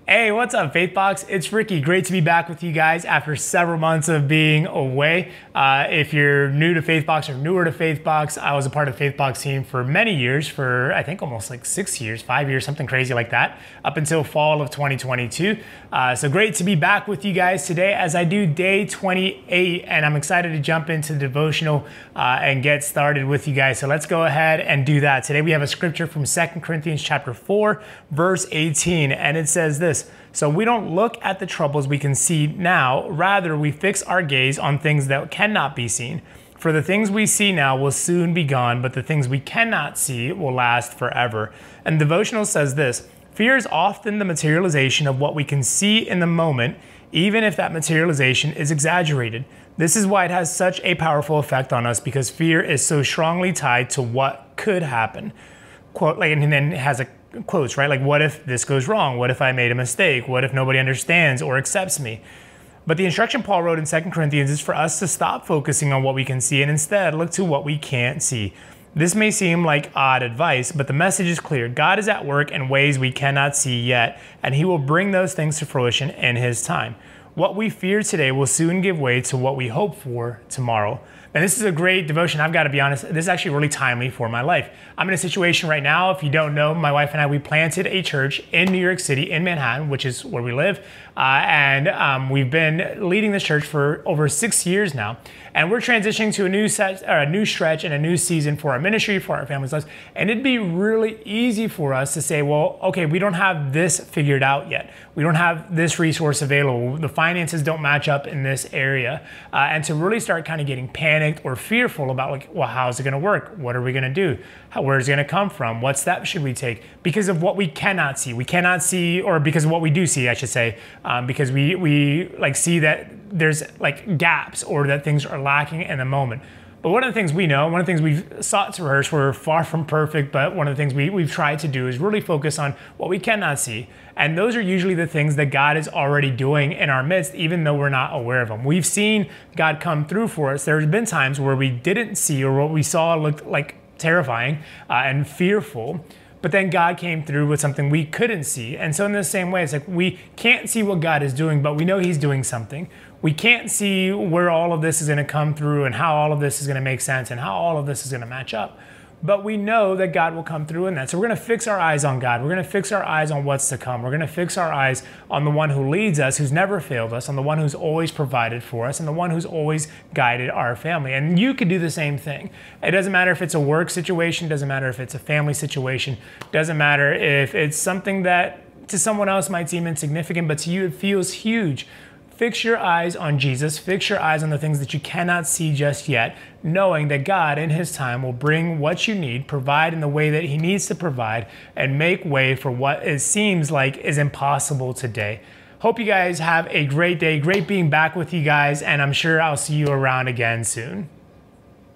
Hey, what's up, Faithbox? It's Ricky. Great to be back with you guys after several months of being away. If you're new to Faithbox or newer to Faithbox, I was a part of the Faithbox team for many years, for I think almost like 6 years, 5 years, something crazy like that, up until fall of 2022. So great to be back with you guys today as I do day 28, and I'm excited to jump into the devotional and get started with you guys. So let's go ahead and do that. Today we have a scripture from 2 Corinthians chapter 4, verse 18, and it says this: "So we don't look at the troubles we can see now, rather we fix our gaze on things that cannot be seen. For the things we see now will soon be gone, but the things we cannot see will last forever." And devotional says this: "Fear is often the materialization of what we can see in the moment, even if that materialization is exaggerated. This is why it has such a powerful effect on us, because fear is so strongly tied to what could happen." Quote, like, and then it has a quotes, right? Like, what if this goes wrong? What if I made a mistake? What if nobody understands or accepts me? But the instruction Paul wrote in 2 Corinthians is for us to stop focusing on what we can see and instead look to what we can't see. This may seem like odd advice, but the message is clear. God is at work in ways we cannot see yet, and he will bring those things to fruition in his time. What we fear today will soon give way to what we hope for tomorrow. And this is a great devotion. I've got to be honest, this is actually really timely for my life. I'm in a situation right now, if you don't know, my wife and I, we planted a church in New York City, in Manhattan, which is where we live. We've been leading this church for over 6 years now. And we're transitioning to a new stretch and a new season for our ministry, for our family's lives. And it'd be really easy for us to say, well, okay, we don't have this figured out yet. We don't have this resource available. The finances don't match up in this area. And to really start kind of getting panicked or fearful about, like, well, how is it going to work? What are we going to do? Where is it going to come from? What steps should we take? Because of what we cannot see. We cannot see, or because of what we do see, I should say, because we like see that there's like gaps or that things are lacking in the moment. But one of the things we know, one of the things we've sought to rehearse, we're far from perfect, but one of the things we've tried to do is really focus on what we cannot see. And those are usually the things that God is already doing in our midst, even though we're not aware of them. We've seen God come through for us. There's been times where we didn't see, or what we saw looked like terrifying and fearful, but then God came through with something we couldn't see. And so in the same way, it's like we can't see what God is doing, but we know he's doing something. We can't see where all of this is going to come through and how all of this is going to make sense and how all of this is going to match up. But we know that God will come through in that. So we're going to fix our eyes on God. We're going to fix our eyes on what's to come. We're going to fix our eyes on the one who leads us, who's never failed us, on the one who's always provided for us, and the one who's always guided our family. And you could do the same thing. It doesn't matter if it's a work situation, doesn't matter if it's a family situation, doesn't matter if it's something that to someone else might seem insignificant, but to you it feels huge. Fix your eyes on Jesus. Fix your eyes on the things that you cannot see just yet, knowing that God in his time will bring what you need, provide in the way that he needs to provide, and make way for what it seems like is impossible today. Hope you guys have a great day. Great being back with you guys, and I'm sure I'll see you around again soon.